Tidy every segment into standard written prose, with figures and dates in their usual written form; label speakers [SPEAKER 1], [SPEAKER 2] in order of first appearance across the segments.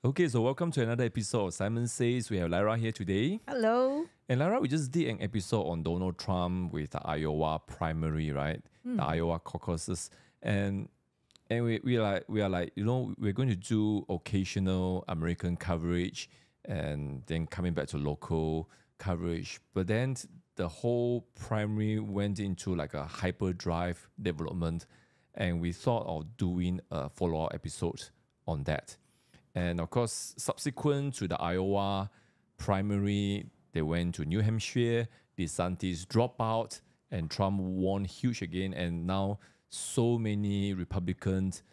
[SPEAKER 1] Okay, so welcome to another episode of Simon Says. We have Lyra here today.
[SPEAKER 2] Hello.
[SPEAKER 1] And Lyra, we just did an episode on Donald Trump with the Iowa primary, right? The Iowa caucuses. And we are like, we're going to do occasional American coverage and then coming back to local coverage. But then the whole primary went into like a hyperdrive development, and we thought of doing a follow-up episode on that. And of course, subsequent to the Iowa primary, they went to New Hampshire, DeSantis dropped out, and Trump won huge again. And now so many Republicans,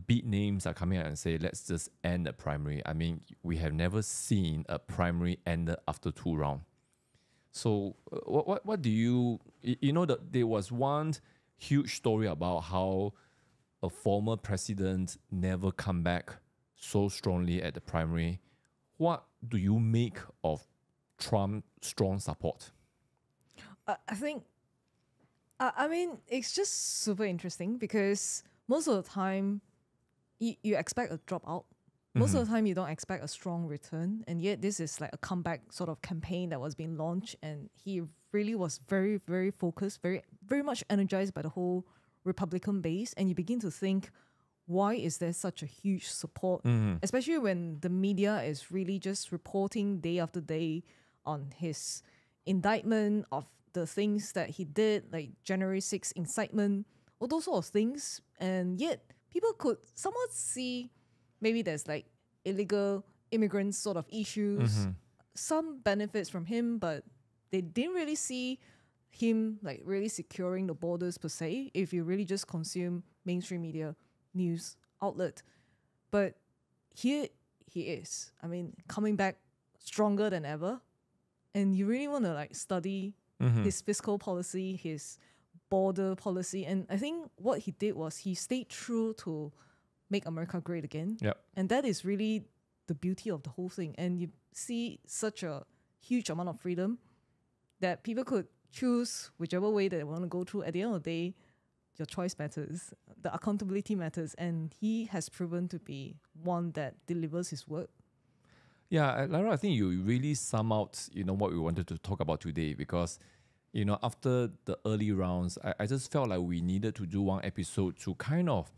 [SPEAKER 1] big names are coming out and say, let's just end the primary. I mean, we have never seen a primary end after 2 rounds. So what do you know that there was one huge story about how a former president never come back so strongly at the primary. What do you make of Trump's strong support?
[SPEAKER 2] I think, I mean, it's just super interesting because most of the time you expect a dropout. Most of the time you don't expect a strong return. And yet this is like a comeback sort of campaign that was being launched. And he really was very, very focused, very, very much energized by the whole Republican base. And you begin to think, why is there such a huge support, especially when the media is really just reporting day after day on his indictment of the things that he did, like January 6th incitement, all those sort of things. And yet people could somewhat see maybe there's like illegal immigrants sort of issues, some benefits from him, but they didn't really see him like really securing the borders per se, if you really just consume mainstream media news outlet. But here he is, I mean, coming back stronger than ever. And you really want to like study his fiscal policy, his border policy. And I think what he did was he stayed true to make America great again.
[SPEAKER 1] Yep.
[SPEAKER 2] And that is really the beauty of the whole thing. And you see such a huge amount of freedom that people could choose whichever way they want to go through. At the end of the day, your choice matters, the accountability matters, and he has proven to be one that delivers his word.
[SPEAKER 1] Yeah, Lara, I think you really sum out, what we wanted to talk about today, because, after the early rounds, I just felt like we needed to do one episode to kind of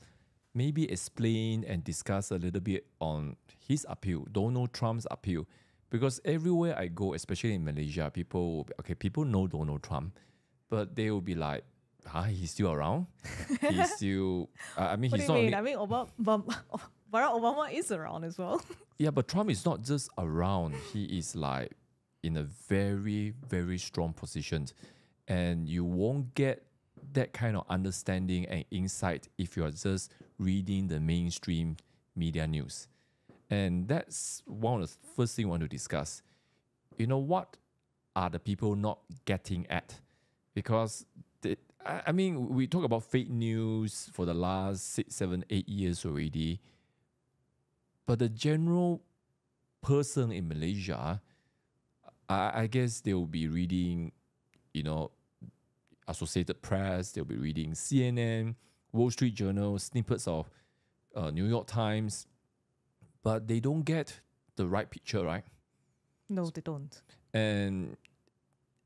[SPEAKER 1] maybe explain and discuss a little bit on his appeal, Donald Trump's appeal. Because everywhere I go, especially in Malaysia, people know Donald Trump, but they will be like, he's still around? He's still... I mean,
[SPEAKER 2] What
[SPEAKER 1] he's
[SPEAKER 2] do you
[SPEAKER 1] not...
[SPEAKER 2] mean? I mean, Barack Obama is around as well.
[SPEAKER 1] Yeah, but Trump is not just around. He is like in a very, very strong position. And you won't get that kind of understanding and insight if you're just reading the mainstream media news. And that's one of the first things I want to discuss. What are the people not getting at? Because we talk about fake news for the last 6, 7, 8 years already. But the general person in Malaysia, I guess they will be reading, Associated Press, they'll be reading CNN, Wall Street Journal, snippets of New York Times, but they don't get the right picture, right?
[SPEAKER 2] No, they don't.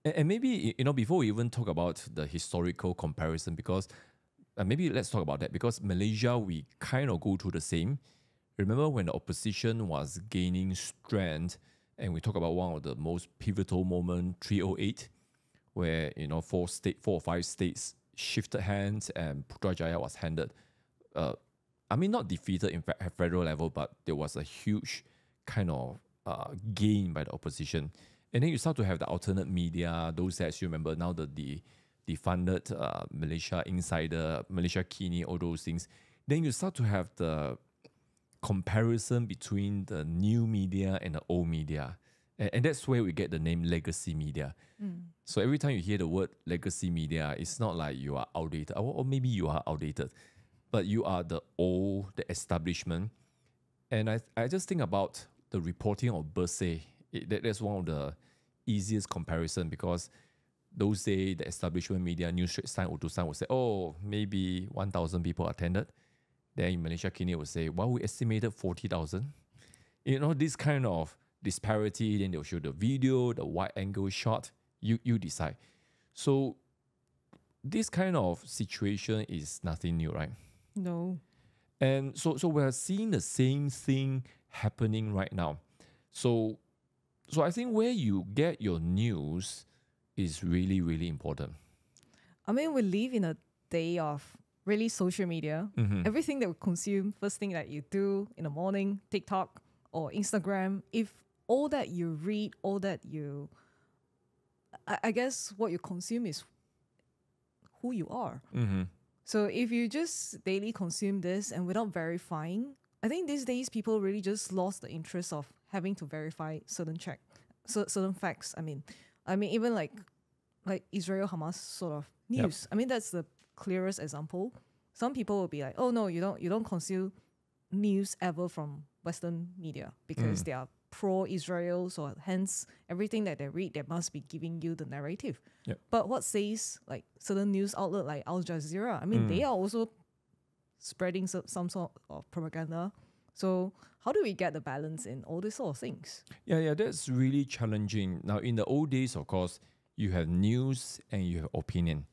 [SPEAKER 1] And maybe, before we even talk about the historical comparison, because maybe let's talk about that, because Malaysia, we kind of go through the same. Remember when the opposition was gaining strength, and we talk about one of the most pivotal moments, 308, where 4 or 5 states shifted hands and Putrajaya was handed. Not defeated in federal level, but there was a huge kind of gain by the opposition. And then you start to have the alternate media, those that you remember now, the defunded Malaysia Insider, Malaysia Kini, all those things. Then you start to have the comparison between the new media and the old media. And that's where we get the name legacy media. So every time you hear the word legacy media, it's not like you are outdated, or maybe you are outdated, but you are the old, the establishment. And I just think about the reporting of Bersih. That's one of the easiest comparison, because those days, the establishment media, News Straits Times, Utusan would say, maybe 1,000 people attended. Then in Malaysia Kini would say, we estimated 40,000. This kind of disparity, then they'll show the video, the wide angle shot, you decide. So this kind of situation is nothing new, right?
[SPEAKER 2] No.
[SPEAKER 1] And so we're seeing the same thing happening right now. So I think where you get your news is really, really important.
[SPEAKER 2] I mean, we live in a day of really social media. Everything that we consume, first thing that you do in the morning, TikTok or Instagram, if all that you read, all that you, I guess what you consume is who you are. So if you just daily consume this and without verifying, I think these days people really just lost the interest of having to verify certain facts. I mean even like Israel Hamas sort of news. I mean that's the clearest example. Some people will be like, oh no, you don't consume news ever from Western media because they are pro-Israel, so hence everything that they read, they must be giving you the narrative. But what says like certain news outlet like Al Jazeera, I mean they are also spreading some sort of propaganda. So how do we get the balance in all these sort of things?
[SPEAKER 1] Yeah, that's really challenging. Now, in the old days, of course, you have news and you have opinion.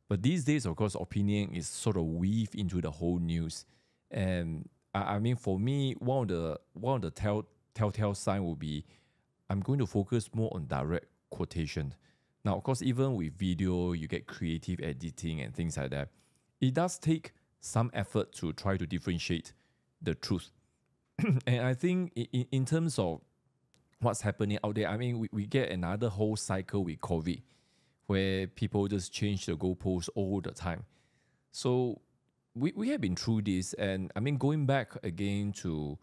[SPEAKER 1] But these days, of course, opinion is sort of weaved into the whole news. And I mean, for me, one of the telltale sign will be I'm going to focus more on direct quotation. Now, of course, even with video, you get creative editing and things like that. It does take some effort to try to differentiate the truth. And I think in terms of what's happening out there, I mean, we get another whole cycle with COVID where people just change the goalposts all the time. So we have been through this. And I mean, going back again to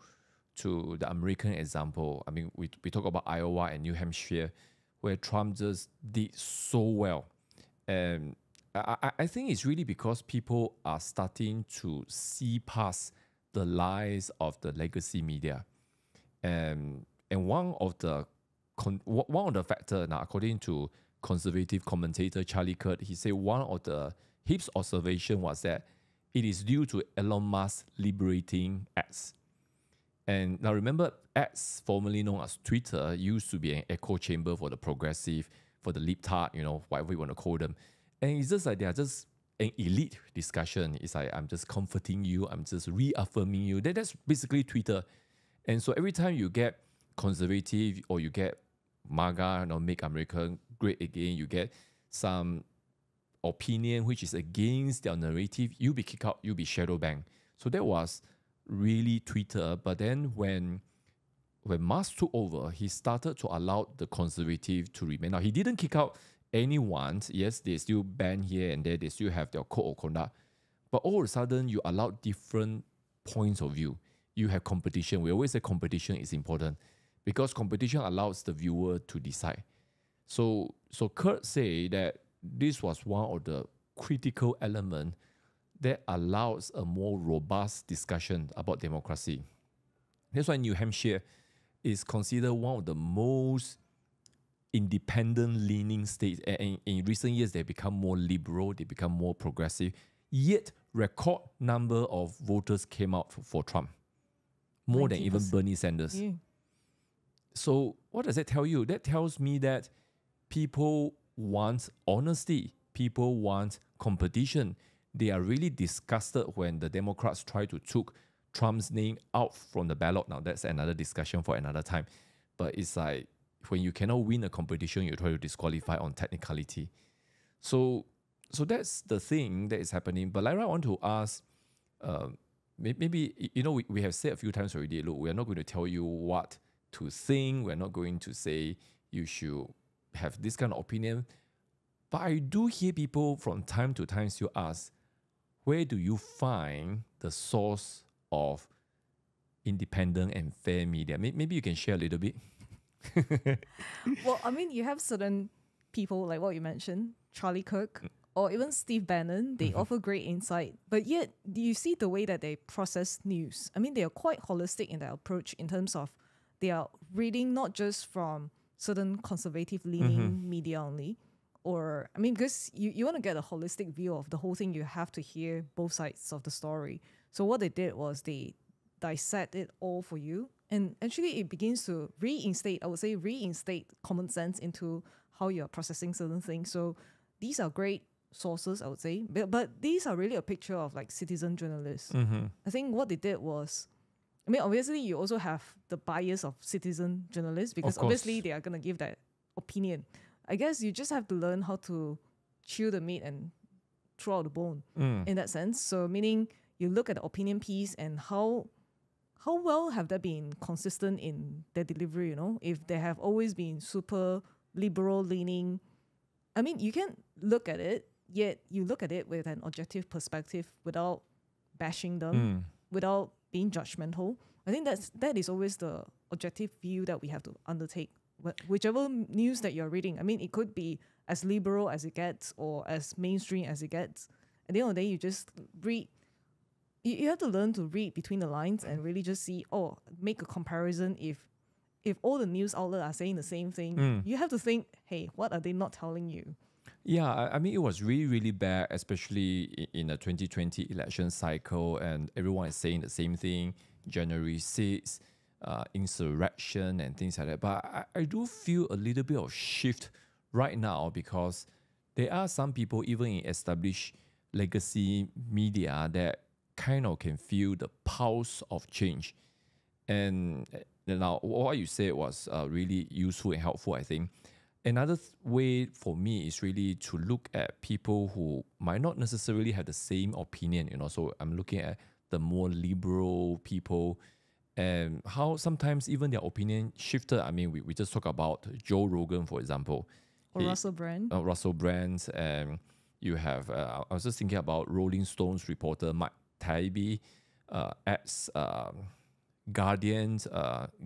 [SPEAKER 1] the American example, I mean, we talk about Iowa and New Hampshire where Trump just did so well. And I think it's really because people are starting to see past the lies of the legacy media, and one of the factors now, according to conservative commentator Charlie Kirk, he said one of his observation was that it is due to Elon Musk liberating X. And now remember, X, formerly known as Twitter, used to be an echo chamber for the progressive, for the libtard, whatever you want to call them. And it's just like they are just an elite discussion. It's like, I'm just comforting you, I'm just reaffirming you. That's basically Twitter. And so every time you get conservative or you get MAGA, make America great again, you get some opinion which is against their narrative, you'll be kicked out, you'll be shadow banned. So that was really Twitter. But then when Musk took over, he started to allow the conservative to remain. Now, he didn't kick out anyone. Yes, they still ban here and there, they still have their code of conduct. But all of a sudden, you allow different points of view. You have competition. We always say competition is important because competition allows the viewer to decide. So Kurt say that this was one of the critical elements that allows a more robust discussion about democracy. That's why New Hampshire is considered one of the most independent-leaning states. And in recent years, they become more liberal, they become more progressive. Yet, record number of voters came out for Trump, more 90%. Than even Bernie Sanders. Yeah. So what does that tell you? That tells me that people want honesty. People want competition. They are really disgusted when the Democrats try to took Trump's name out from the ballot. Now, that's another discussion for another time. But it's like, when you cannot win a competition, you try to disqualify on technicality. So that's the thing that is happening. But Lyra, I want to ask, maybe, we have said a few times already, look, we are not going to tell you what to think. We're not going to say you should have this kind of opinion. But I do hear people from time to time still ask, where do you find the source of independent and fair media? Maybe you can share a little bit.
[SPEAKER 2] Well, I mean, you have certain people like what you mentioned, Charlie Kirk or even Steve Bannon. They offer great insight, but yet you see the way that they process news. I mean, they are quite holistic in their approach in terms of they are reading not just from certain conservative leaning media only, or I mean, because you want to get a holistic view of the whole thing, you have to hear both sides of the story. So what they did was they dissect it all for you And actually it begins to reinstate common sense into how you're processing certain things. So these are great sources, I would say. But these are really a picture of like citizen journalists. I think what they did was, I mean, obviously you also have the bias of citizen journalists because obviously they are going to give that opinion. I guess you just have to learn how to chew the meat and throw out the bone in that sense. So meaning you look at the opinion piece and how well have they been consistent in their delivery, you know? If they have always been super liberal leaning, I mean, you can look at it, yet you look at it with an objective perspective without bashing them, without being judgmental. I think that is always the objective view that we have to undertake. Whichever news that you're reading, I mean, it could be as liberal as it gets or as mainstream as it gets. At the end of the day, you just read. You have to learn to read between the lines and really just see, make a comparison. If all the news outlets are saying the same thing, you have to think, hey, what are they not telling you?
[SPEAKER 1] Yeah, I mean, it was really, really bad, especially in the 2020 election cycle, and everyone is saying the same thing, January 6th, insurrection and things like that. But I do feel a little bit of shift right now because there are some people, even in established legacy media, that kind of can feel the pulse of change. And now what you said was really useful and helpful, I think. Another way for me is really to look at people who might not necessarily have the same opinion, you know. So I'm looking at the more liberal people and how sometimes even their opinion shifted. I mean, we just talk about Joe Rogan, for example.
[SPEAKER 2] Or Russell Brand.
[SPEAKER 1] Russell Brand. And you have, I was just thinking about Rolling Stones reporter Mike Taibbi, Guardians,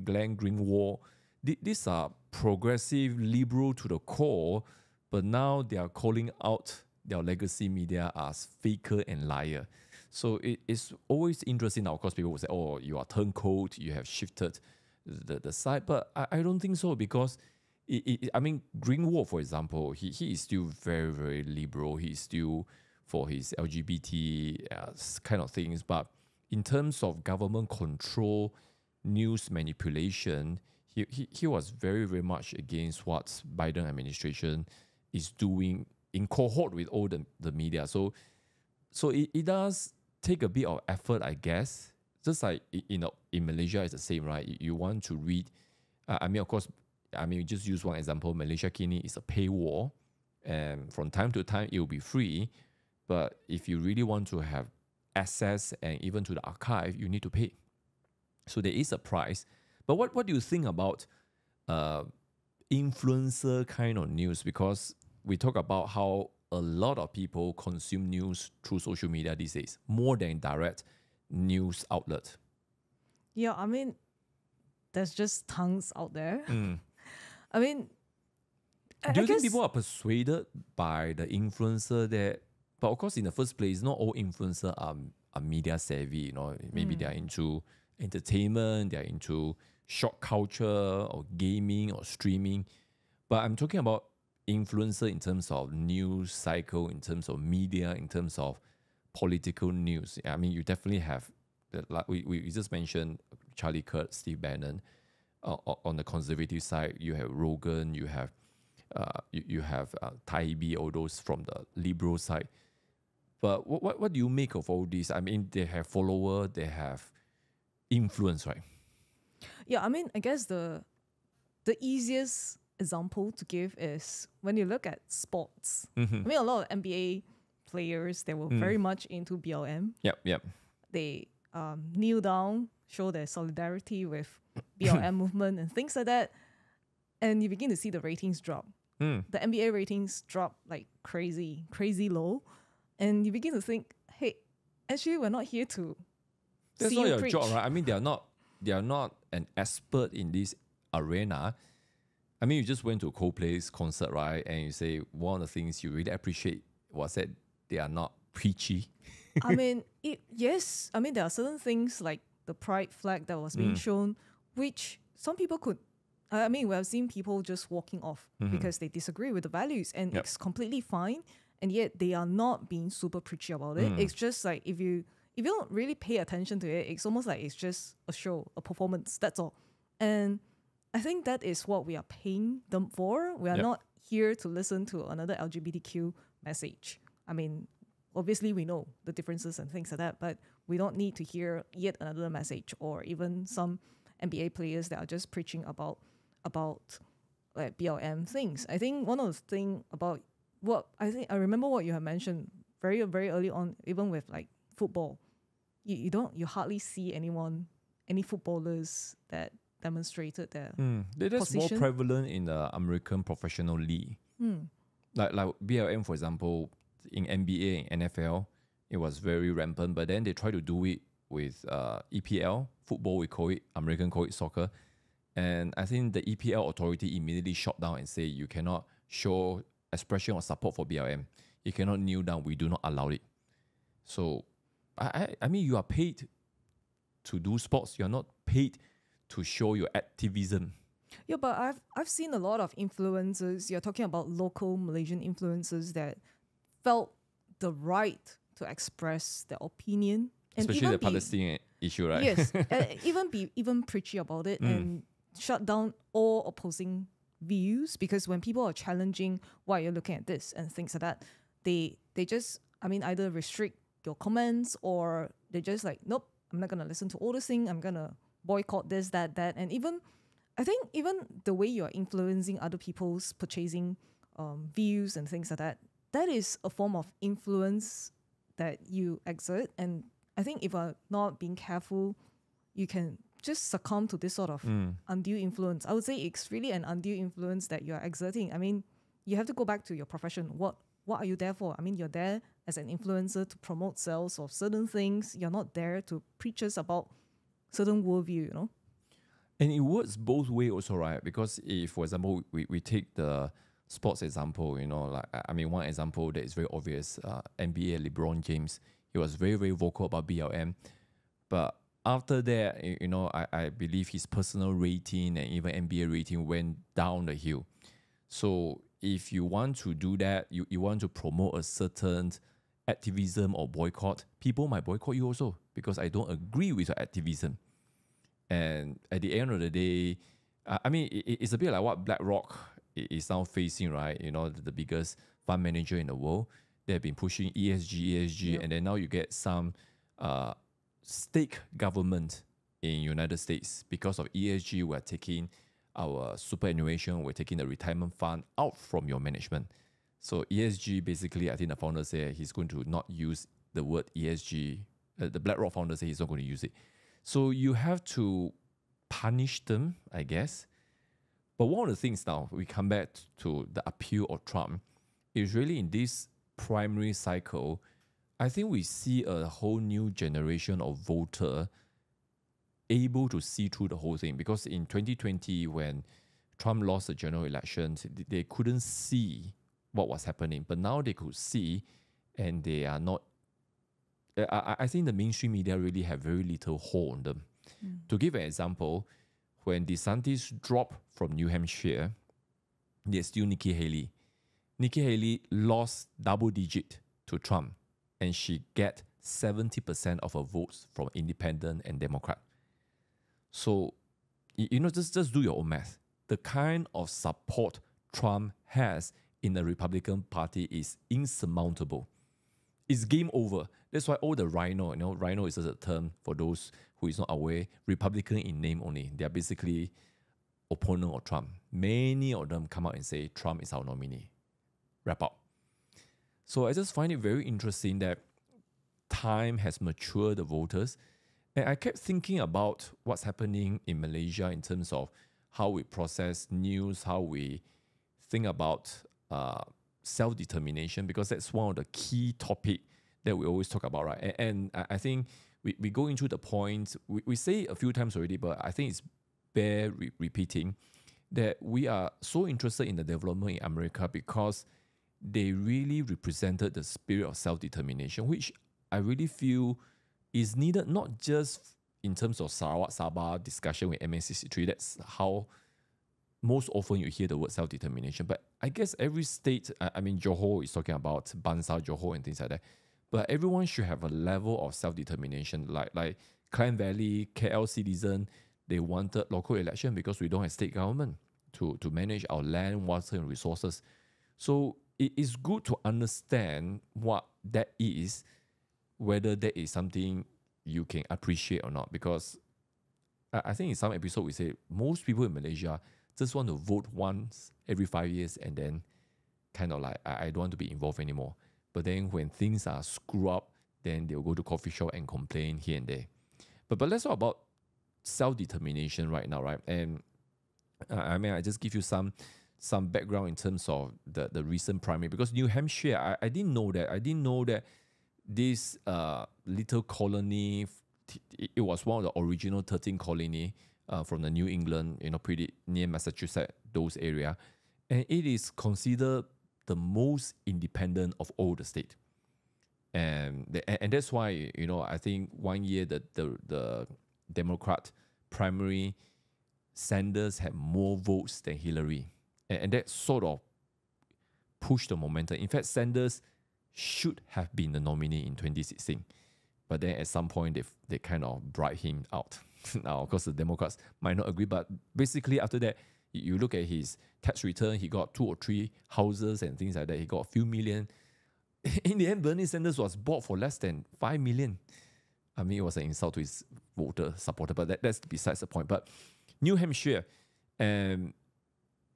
[SPEAKER 1] Glenn Greenwald. These are progressive, liberal to the core, but now they are calling out their legacy media as faker and liar. So it's always interesting now. Of course, people will say, oh, you are turncoat, you have shifted the side. But I don't think so because, I mean, Greenwald, for example, he is still very, very liberal. He's still for his LGBT kind of things. But in terms of government control, news manipulation, he was very, very much against what Biden administration is doing in cohort with all the media. So it does take a bit of effort, I guess. Just like in Malaysia, it's the same, right? You want to read. I mean, of course, just use one example. Malaysia Kini is a paywall, and from time to time it will be free. But if you really want to have access and even to the archive, you need to pay. So there is a price. But what do you think about influencer kind of news? Because we talk about how a lot of people consume news through social media these days, more than direct news outlet.
[SPEAKER 2] Yeah, I mean, there's just tons out there. I mean,
[SPEAKER 1] do you think people are persuaded by the influencer that? But of course, in the first place, not all influencers are media savvy. You know, maybe they are into entertainment, they are into short culture or gaming or streaming. But I'm talking about influencer in terms of news cycle, in terms of media, in terms of political news. I mean, you definitely have, we just mentioned Charlie Kirk, Steve Bannon. On the conservative side, you have Rogan, you have Taibbi, all those from the liberal side. But what do you make of all this? I mean, they have follower, they have influence, right?
[SPEAKER 2] Yeah, I mean, I guess the easiest example to give is when you look at sports. I mean, a lot of NBA players, they were very much into BLM.
[SPEAKER 1] Yep.
[SPEAKER 2] They kneel down, show their solidarity with BLM movement and things like that. And you begin to see the ratings drop. The NBA ratings drop like crazy low. And you begin to think, hey, actually, we're not here to
[SPEAKER 1] That's
[SPEAKER 2] see
[SPEAKER 1] not
[SPEAKER 2] you
[SPEAKER 1] your
[SPEAKER 2] preach.
[SPEAKER 1] job, right? I mean, they are not an expert in this arena. I mean, you just went to a Coldplay's concert, right? And you say one of the things you really appreciate was that they are not preachy.
[SPEAKER 2] I mean, yes. I mean, there are certain things like the pride flag that was being shown, which some people could. I mean, we have seen people just walking off because they disagree with the values, and it's completely fine. And yet they are not being super preachy about it. It's just like if you if you don't really pay attention to it, it's almost like it's just a show, a performance. That's all. And I think that is what we are paying them for. We are not here to listen to another LGBTQ message. I mean, obviously we know the differences and things like that, but we don't need to hear yet another message, or even some NBA players that are just preaching about like BLM things. I think one of the things about what I remember what you have mentioned very, very early on, even with like football, you hardly see any footballers that demonstrated their
[SPEAKER 1] That's more
[SPEAKER 2] position.
[SPEAKER 1] prevalent in the American professional league. Like BLM, for example, in NBA and NFL, it was very rampant. But then they try to do it with EPL, football we call it, American call it soccer. And I think the EPL authority immediately shut down and say you cannot show expression of support for BLM. You cannot kneel down. We do not allow it. So, I mean, you are paid to do sports. You are not paid to show your activism.
[SPEAKER 2] Yeah, but I've seen a lot of influencers. You're talking about local Malaysian influencers that felt the right to express their opinion, and
[SPEAKER 1] Especially
[SPEAKER 2] even
[SPEAKER 1] the Palestinian issue, right?
[SPEAKER 2] Yes, even preachy about it and shut down all opposing views, because when people are challenging why you're looking at this and things like that, they just, I mean, either restrict your comments, or they just like, nope, I'm not gonna listen to all this thing. I'm gonna boycott this, that, and even I think even the way you're influencing other people's purchasing views and things like that, that is a form of influence that you exert. And I think if you're not being careful, you can just succumb to this sort of undue influence. I would say it's really an undue influence that you're exerting. I mean, you have to go back to your profession. What are you there for? I mean, you're there as an influencer to promote sales of certain things. You're not there to preach us about certain worldview, you know?
[SPEAKER 1] And it works both ways also, right? Because if, for example, we take the sports example, you know, like, I mean, one example that is very obvious, NBA, LeBron James, he was very, very vocal about BLM. But after that, you know, I believe his personal rating and even NBA rating went down the hill. So if you want to do that, you want to promote a certain activism or boycott, people might boycott you also because I don't agree with your activism. And at the end of the day, I mean, it's a bit like what BlackRock is now facing, right? You know, the biggest fund manager in the world. They've been pushing ESG, and then now you get some state government in United States. Because of ESG, we're taking our superannuation, we're taking the retirement fund out from your management. So ESG, basically, I think the founder said he's going to not use the word ESG. The BlackRock founder said he's not going to use it. So you have to punish them, I guess. But one of the things now, we come back to the appeal of Trump, is really in this primary cycle, I think we see a whole new generation of voter able to see through the whole thing. Because in 2020, when Trump lost the general elections, they couldn't see what was happening. But now they could see, and they are not. I think the mainstream media really have very little hold on them. To give an example, when DeSantis dropped from New Hampshire, there's still Nikki Haley. Nikki Haley lost double digit to Trump, and she get 70% of her votes from independent and Democrat. So, you know, just do your own math. The kind of support Trump has in the Republican Party is insurmountable. It's game over. That's why all the rhino, you know, rhino is just a term for those who is not aware, Republican in name only. They are basically opponent of Trump. Many of them come out and say Trump is our nominee. Wrap up. So I just find it very interesting that time has matured the voters. And I kept thinking about what's happening in Malaysia in terms of how we process news, how we think about self-determination, because that's one of the key topics that we always talk about, right? And I think we go into the point, we say a few times already, but I think it's bear repeating, that we are so interested in the development in America because they really represented the spirit of self-determination, which I really feel is needed not just in terms of Sarawak Sabah discussion with MA63. That's how most often you hear the word self-determination. But I guess every state, I mean, Johor is talking about Bangsa, Johor and things like that. but everyone should have a level of self-determination. Like Klang Valley, KL citizen, they wanted local election because we don't have state government to manage our land, water, and resources. So it is good to understand what that is, whether that is something you can appreciate or not. Because I think in some episode we say most people in Malaysia just want to vote once every 5 years and then kind of like, I don't want to be involved anymore. But then when things are screwed up, then they'll go to coffee shop and complain here and there. But let's talk about self-determination right now, right? And I just give you some background in terms of the recent primary, because New Hampshire, I didn't know that. I didn't know that this little colony, it was one of the original 13 colony from the New England, pretty near Massachusetts, those area. And it is considered the most independent of all the state. And that's why, I think one year the Democrat primary, Sanders had more votes than Hillary. And that sort of pushed the momentum. In fact, Sanders should have been the nominee in 2016. But then at some point, they kind of bribed him out. Now, of course, the Democrats might not agree. But basically, after that, you look at his tax return, he got 2 or 3 houses and things like that. He got a few million. In the end, Bernie Sanders was bought for less than 5 million. I mean, it was an insult to his voter supporter, but that's besides the point. But New Hampshire,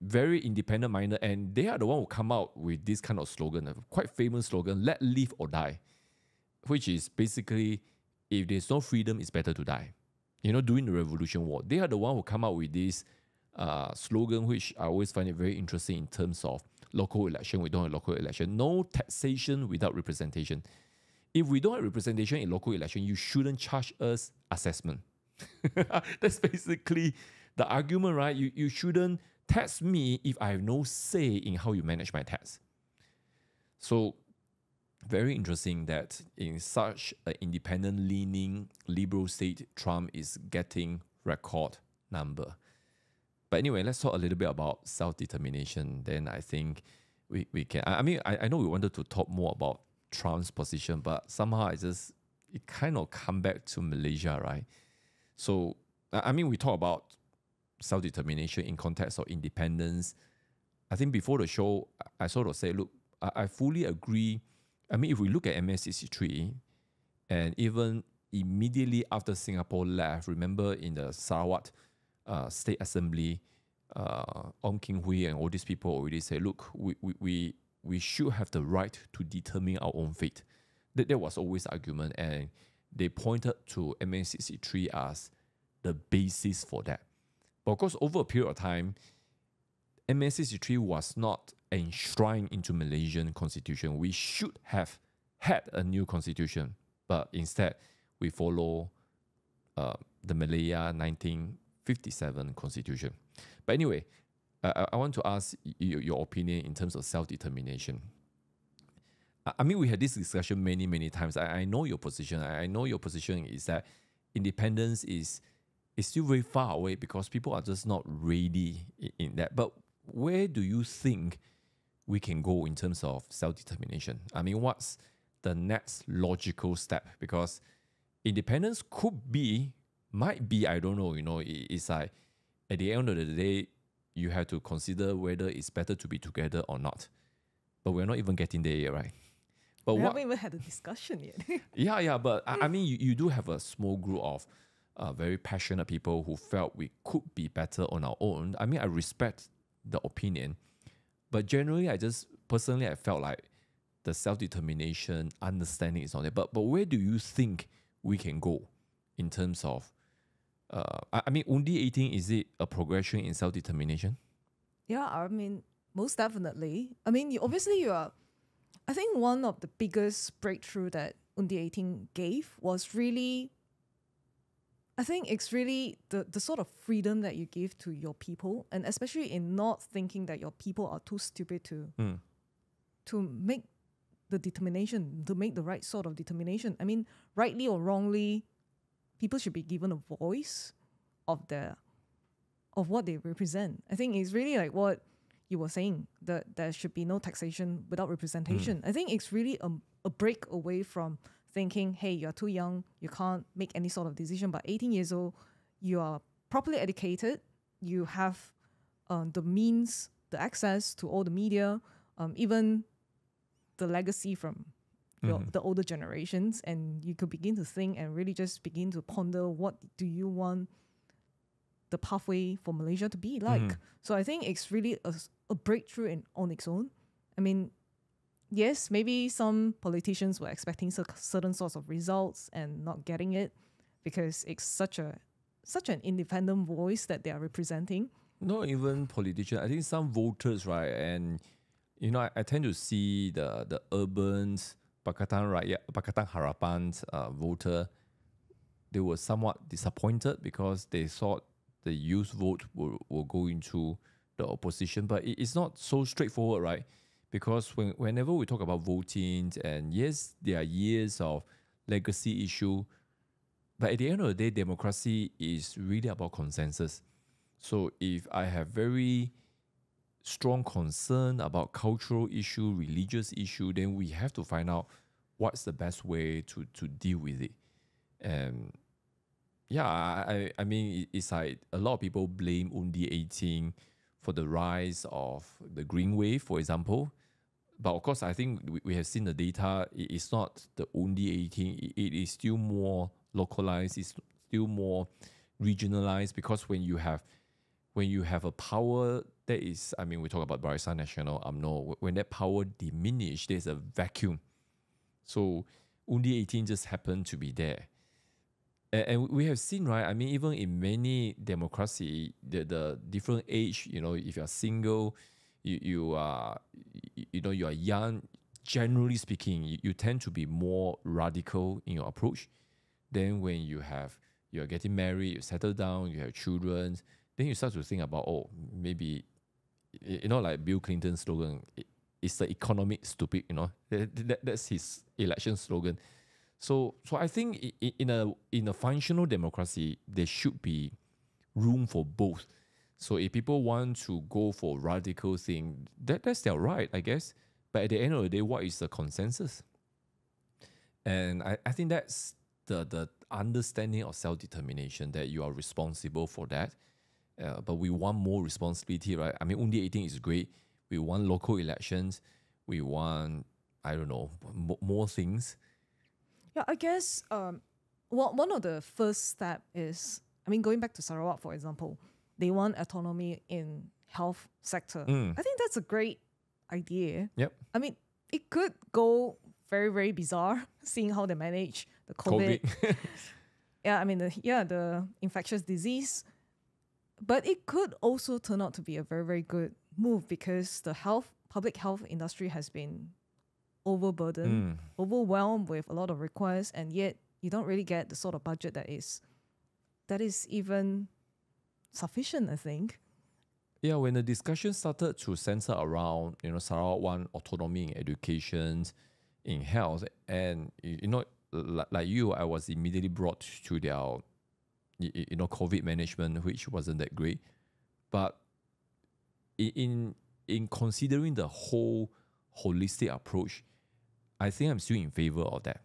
[SPEAKER 1] very independent-minded, and they are the one who come out with this kind of slogan, a quite famous slogan, let live or die, which is basically, if there's no freedom, it's better to die. During the Revolution War, they are the one who come out with this slogan, which I always find it very interesting in terms of local election. We don't have local election. No taxation without representation. If we don't have representation in local election, you shouldn't charge us assessment. That's basically the argument, right? You shouldn't tax me if I have no say in how you manage my tax. So very interesting that in such an independent-leaning liberal state, Trump is getting record number. But anyway, let's talk a little bit about self-determination. Then I think we can. I know we wanted to talk more about Trump's position, but somehow it kind of come back to Malaysia, right? So, we talk about self-determination in context of independence. I think before the show, I sort of say, look, I fully agree. If we look at MS-63, and even immediately after Singapore left, remember in the Sarawak State Assembly, Ong King Hui and all these people already say, look, we should have the right to determine our own fate. That was always the argument, and they pointed to MS-63 as the basis for that. But of course, over a period of time, MS-63 was not enshrined into Malaysian constitution. We should have had a new constitution, but instead we follow the Malaya 1957 constitution. But anyway, I want to ask your opinion in terms of self-determination. We had this discussion many times. I know your position. I know your position is that independence is still very far away because people are just not ready in that. But where do you think we can go in terms of self-determination? What's the next logical step? Because independence might be, I don't know, it's like at the end of the day, you have to consider whether it's better to be together or not. But we're not even getting there yet, right? But
[SPEAKER 2] we haven't even had a discussion yet.
[SPEAKER 1] Yeah, but you do have a small group of very passionate people who felt we could be better on our own. I respect the opinion, but generally, I felt like the self-determination, understanding is not there. But where do you think we can go in terms of, Undi 18, is it a progression in self-determination?
[SPEAKER 2] Yeah, most definitely. I think one of the biggest breakthrough that Undi 18 gave was really, I think it's really the sort of freedom that you give to your people, and especially in not thinking that your people are too stupid to make the determination, to make the right sort of determination. Rightly or wrongly, people should be given a voice of what they represent. I think it's really like what you were saying that there should be no taxation without representation. I think it's really a break away from thinking, hey, you're too young, you can't make any sort of decision. But 18 years old, you are properly educated, you have the means, the access to all the media, even the legacy from the older generations, and you could begin to think and really just begin to ponder, what do you want the pathway for Malaysia to be like? So I think it's really a breakthrough on its own. I mean, yes, maybe some politicians were expecting certain sorts of results and not getting it because it's such an independent voice that they are representing.
[SPEAKER 1] Not even politicians. I think some voters, right? And you know, I tend to see the urban Pakatan Rakyat, Pakatan Harapan voter. They were somewhat disappointed because they thought the youth vote will go into the opposition, but it's not so straightforward, right? Because whenever we talk about voting, and yes, there are years of legacy issue, but at the end of the day, democracy is really about consensus. So if I have very strong concern about cultural issue, religious issue, then we have to find out what's the best way to deal with it. And yeah, I mean, it's like a lot of people blame Undi 18 for the rise of the green wave, for example. But of course, I think we have seen the data. It's not the Undi 18. It is still more localized. It's still more regionalized, because when you have a power that is, I mean, we talk about Barisan Nasional, UMNO, when that power diminishes, there's a vacuum. So Undi 18 just happened to be there. And we have seen, right? I mean, even in many democracy, the different age, you know, if you're single, you are young, generally speaking, you tend to be more radical in your approach. Then when you're getting married, you settle down, you have children, then you start to think about, oh, maybe, you know, like Bill Clinton's slogan, it's the economic stupid, you know, that's his election slogan. So I think in a functional democracy, there should be room for both. So if people want to go for radical thing, that's their right, I guess. But at the end of the day, what is the consensus? And I think that's the understanding of self-determination, that you are responsible for that. But we want more responsibility, right? I mean, Undi 18 is great. We want local elections. We want, I don't know, more things.
[SPEAKER 2] Yeah, I guess one of the first step is, I mean, going back to Sarawak, for example, they want autonomy in health sector. I think that's a great idea.
[SPEAKER 1] Yep.
[SPEAKER 2] I mean, it could go very, very bizarre, seeing how they manage the COVID. Yeah, I mean, the infectious disease. But it could also turn out to be a very, very good move, because the public health industry has been overburdened, overwhelmed with a lot of requests, and yet you don't really get the sort of budget that is even sufficient, I think.
[SPEAKER 1] Yeah, when the discussion started to center around, you know, Sarawak want autonomy in education, in health, and you know, like you, I was immediately brought to their, you know, COVID management, which wasn't that great. But in considering the whole holistic approach, I think I'm still in favor of that.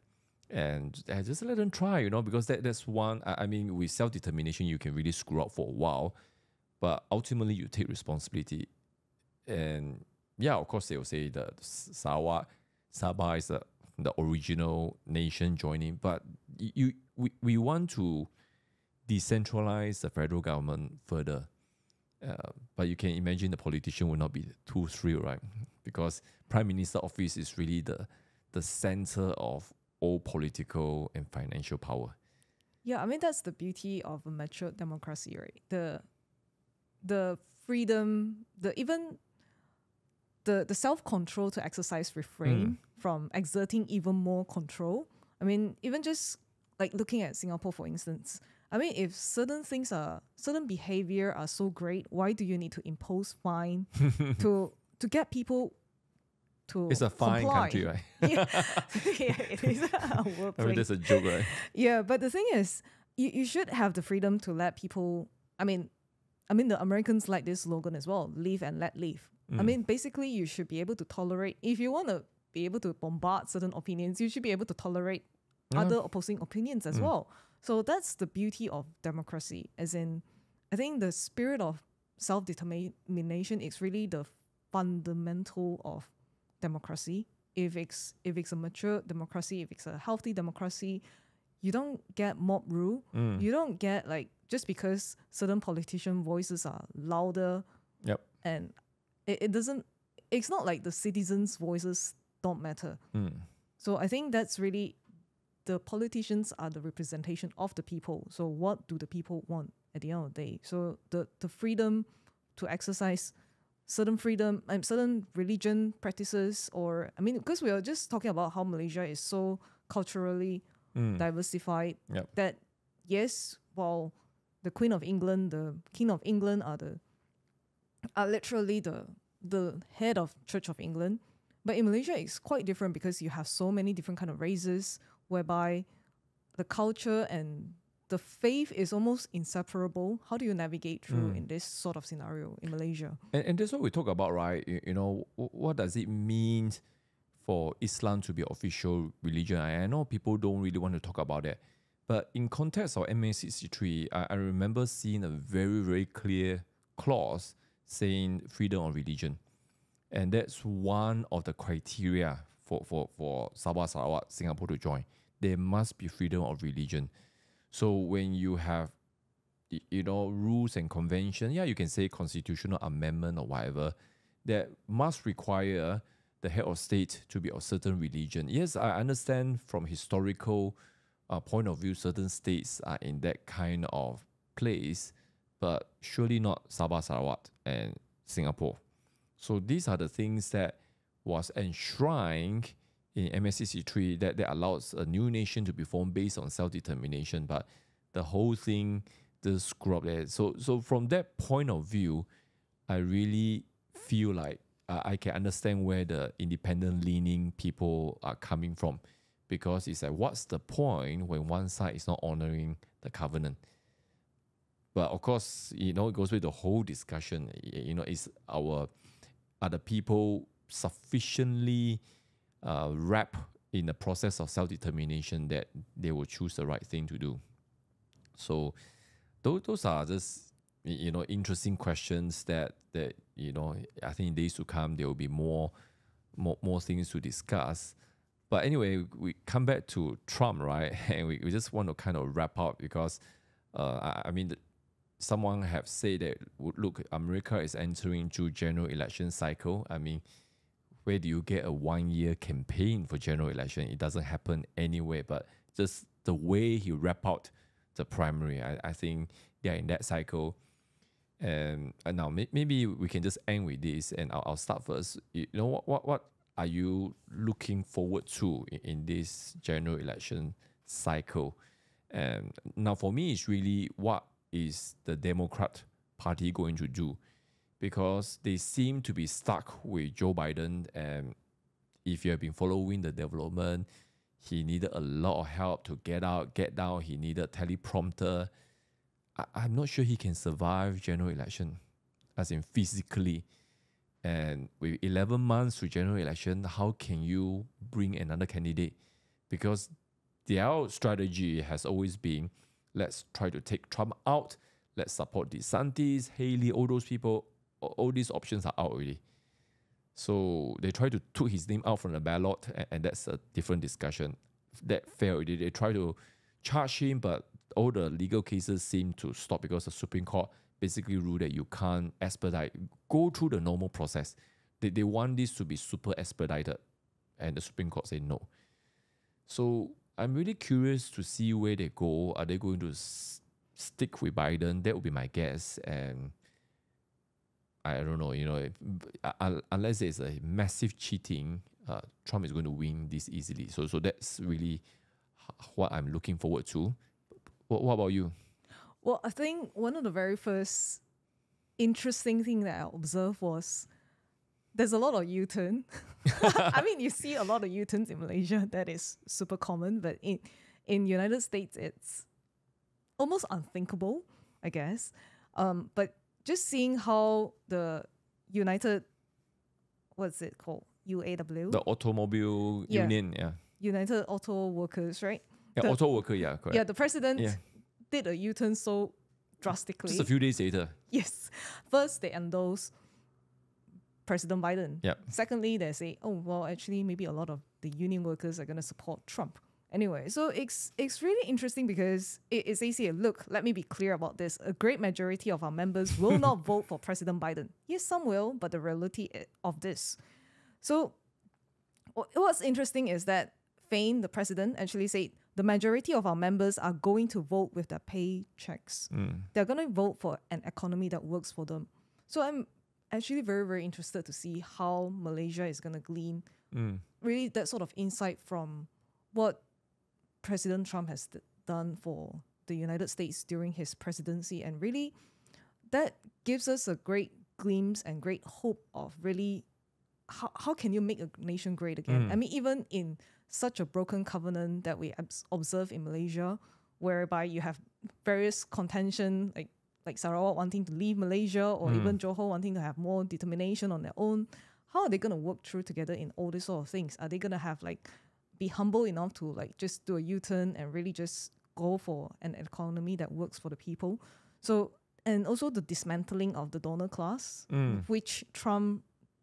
[SPEAKER 1] And just let them try, you know, because that's one, I mean, with self-determination, you can really screw up for a while, but ultimately you take responsibility. And yeah, of course, they will say the Sabah is the original nation joining, but we want to decentralize the federal government further. But you can imagine the politician will not be too thrilled, right? Because Prime Minister office is really the center of all political and financial power.
[SPEAKER 2] Yeah, I mean, that's the beauty of a mature democracy, right? The freedom, even the self-control to exercise refrain from exerting even more control. I mean, even just like looking at Singapore, for instance, I mean, if certain behavior are so great, why do you need to impose fine to get people to
[SPEAKER 1] It's a fine
[SPEAKER 2] comply?
[SPEAKER 1] country, right?
[SPEAKER 2] Yeah, it is a wordplay.
[SPEAKER 1] I mean, that's a joke, right?
[SPEAKER 2] Yeah, but the thing is, you should have the freedom to let people. I mean, the Americans like this slogan as well: "Live and let live." I mean, basically, you should be able to tolerate, if you want to be able to bombard certain opinions, you should be able to tolerate other opposing opinions as well. So that's the beauty of democracy. As in, I think the spirit of self-determination is really the fundamental of democracy. If it's a mature democracy, if it's a healthy democracy, you don't get mob rule. You don't get like, just because certain politician voices are louder, and it doesn't, it's not like the citizens' voices don't matter. So I think that's really, the politicians are the representation of the people. So what do the people want at the end of the day? So the freedom to exercise certain freedom and certain religion practices, or I mean, because we are just talking about how Malaysia is so culturally diversified, that yes, while the Queen of England, the King of England are literally the head of Church of England, but in Malaysia it's quite different because you have so many different kind of races, whereby the culture and the faith is almost inseparable. How do you navigate through in this sort of scenario in Malaysia?
[SPEAKER 1] And that's what we talk about, right? You know, what does it mean for Islam to be official religion? I know people don't really want to talk about that. But in context of MA63, I remember seeing a very, very clear clause saying freedom of religion. And that's one of the criteria for Sabah, Sarawak, Singapore to join. There must be freedom of religion. So when you have, you know, rules and convention, you can say constitutional amendment or whatever, that must require the head of state to be of certain religion. Yes, I understand from historical point of view, certain states are in that kind of place, but surely not Sabah, Sarawak and Singapore. So these are the things that was enshrined in MSCC3 that allows a new nation to be formed based on self-determination, but the whole thing just screw up there. So from that point of view, I really feel like I can understand where the independent-leaning people are coming from, because it's like, what's the point when one side is not honoring the covenant? But of course, you know, it goes with the whole discussion. You know, are the people sufficiently wrapped in the process of self-determination that they will choose the right thing to do? So those are just, you know, interesting questions that you know, I think in days to come there will be more things to discuss. But anyway, we come back to Trump, right? And we just want to kind of wrap up, because I mean, someone have said that, look, America is entering into general election cycle. I mean, where do you get a 1-year campaign for general election? It doesn't happen anywhere. But just the way he wrap out the primary, I think they are in that cycle. And now maybe we can just end with this, and I'll start first. You know, what are you looking forward to in this general election cycle? And now for me, it's really, what is the Democrat Party going to do? Because they seem to be stuck with Joe Biden. And if you have been following the development, he needed a lot of help to get out, get down. He needed teleprompter. I'm not sure he can survive general election, as in physically. And with 11 months to general election, how can you bring another candidate? Because their strategy has always been, let's try to take Trump out. Let's support DeSantis, Haley, all those people. All these options are out already. So they try to took his name out from the ballot, and that's a different discussion. That failed already. They try to charge him, but all the legal cases seem to stop because the Supreme Court basically ruled that you can't expedite, go through the normal process. They want this to be super expedited, and the Supreme Court said no. So I'm really curious to see where they go. Are they going to stick with Biden? That would be my guess. And I don't know, you know, unless there's a massive cheating, Trump is going to win this easily. So that's really what I'm looking forward to. What about you?
[SPEAKER 2] Well, I think one of the very first interesting thing that I observed was there's a lot of U-turn. I mean, you see a lot of U-turns in Malaysia. That is super common. But in United States, it's almost unthinkable, I guess. But just seeing how the United what's it called? UAW?
[SPEAKER 1] The automobile
[SPEAKER 2] Yeah.
[SPEAKER 1] union, yeah.
[SPEAKER 2] United Auto Workers, right?
[SPEAKER 1] Yeah,
[SPEAKER 2] The-
[SPEAKER 1] auto worker, yeah, correct.
[SPEAKER 2] Yeah, the president
[SPEAKER 1] Yeah.
[SPEAKER 2] did a U-turn so drastically.
[SPEAKER 1] Just a few days later.
[SPEAKER 2] Yes. First, they endorse President Biden.
[SPEAKER 1] Yep.
[SPEAKER 2] Secondly, they say, oh, well, actually, maybe a lot of the union workers are going to support Trump. Anyway, so it's really interesting because it says here, look, let me be clear about this. A great majority of our members will not vote for President Biden. Yes, some will, but the reality of this. So what's interesting is that Fain, the president, actually said the majority of our members are going to vote with their paychecks. They're going to vote for an economy that works for them. So I'm actually very, very interested to see how Malaysia is going to glean really that sort of insight from what President Trump has done for the United States during his presidency. And really, that gives us a great glimpse and great hope of really how can you make a nation great again? I mean, even in such a broken covenant that we observe in Malaysia, whereby you have various contention, like Sarawak wanting to leave Malaysia, or even Johor wanting to have more determination on their own. How are they going to work through together in all these sort of things? Are they going to have be humble enough to just do a U-turn and really just go for an economy that works for the people? So, and also the dismantling of the donor class, which Trump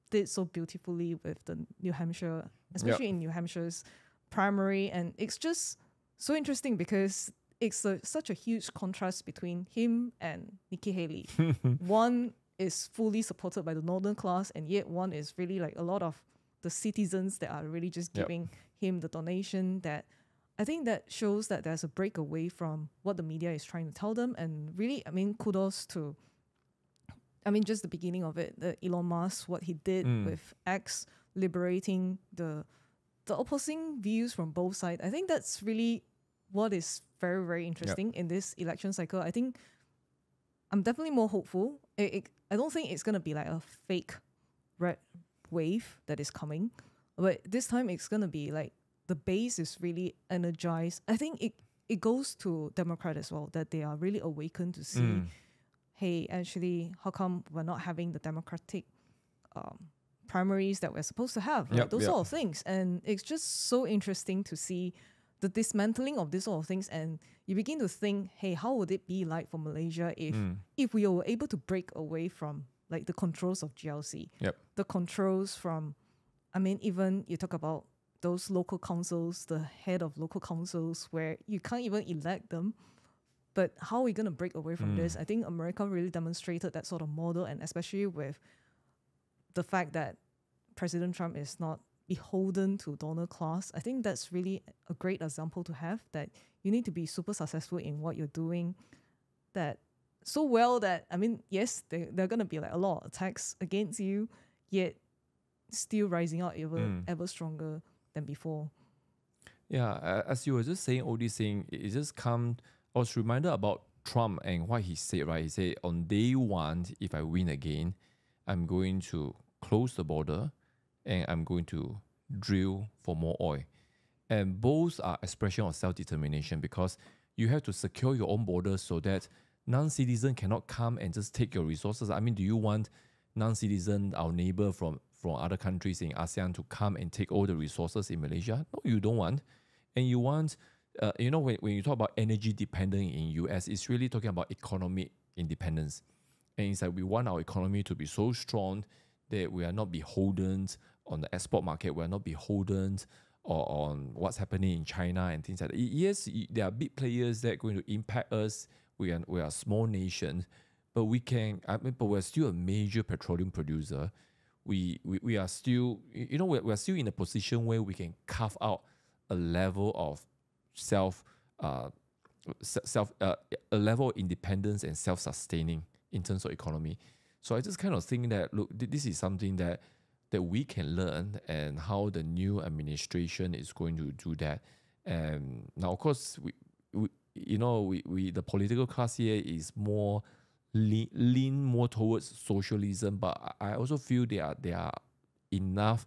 [SPEAKER 2] did so beautifully with the New Hampshire, especially in New Hampshire's primary. And it's just so interesting because it's such a huge contrast between him and Nikki Haley. One is fully supported by the northern class, and yet one is really a lot of the citizens that are really just giving him the donation. That I think that shows that there's a break away from what the media is trying to tell them. And really, I mean, kudos to just the beginning of it, the Elon Musk, what he did with X, liberating the opposing views from both sides. I think that's really what is very, very interesting in this election cycle. I think I'm definitely more hopeful. I don't think it's going to be like a fake red wave that is coming, but this time it's going to be the base is really energized. I think it goes to Democrat as well, that they are really awakened to see, hey, actually, how come we're not having the democratic primaries that we're supposed to have? Those sort of things. And it's just so interesting to see the dismantling of these sort of things. And you begin to think, hey, how would it be like for Malaysia if we were able to break away from the controls of GLC, the controls from, even you talk about those local councils, the head of local councils, where you can't even elect them. But how are we going to break away from this? I think America really demonstrated that sort of model, and especially with the fact that President Trump is not beholden to donor class. I think that's really a great example to have, that you need to be super successful in what you're doing, that so well that, yes, there are going to be a lot of attacks against you, yet still rising out ever stronger than before.
[SPEAKER 1] Yeah, as you were just saying all these things, it just come. I was reminded about Trump and what he said, right? He said, on day one, if I win again, I'm going to close the border and I'm going to drill for more oil. And both are expression of self-determination, because you have to secure your own borders so that non-citizen cannot come and just take your resources. Do you want non-citizen, our neighbor from other countries in ASEAN, to come and take all the resources in Malaysia? No, you don't want. And you want, when you talk about energy dependence in US, it's really talking about economic independence. And it's we want our economy to be so strong that we are not beholden on the export market. We are not beholden on what's happening in China and things like that. Yes, there are big players that are going to impact us. We are a small nation, but but we're still a major petroleum producer. We are still, we're still in a position where we can carve out a level of a level of independence and self-sustaining in terms of economy. So I just kind of think that, look, this is something that we can learn, and how the new administration is going to do that. And now, of course, we the political class here is more lean more towards socialism, but I also feel there are enough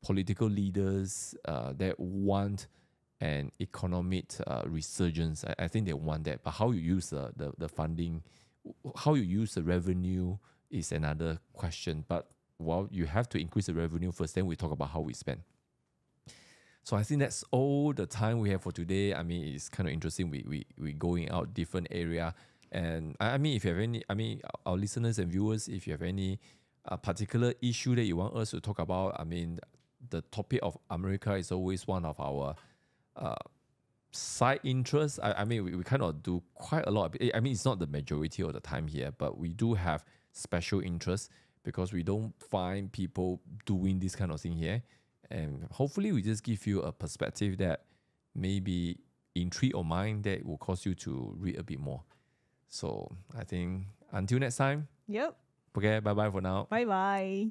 [SPEAKER 1] political leaders that want an economic resurgence. I think they want that, but how you use the funding, how you use the revenue is another question. But well, you have to increase the revenue first, then we talk about how we spend. So I think that's all the time we have for today. I mean, it's kind of interesting. We going out different area. And I mean, if you have any, I mean, our listeners and viewers, if you have any particular issue that you want us to talk about, I mean, the topic of America is always one of our side interests. I mean, we kind of do quite a lot. I mean, it's not the majority of the time here, but we do have special interests because we don't find people doing this kind of thing here. And hopefully we just give you a perspective that maybe intrigue your mind that will cause you to read a bit more. So I think until next time.
[SPEAKER 2] Yep.
[SPEAKER 1] Okay, bye-bye for now.
[SPEAKER 2] Bye-bye.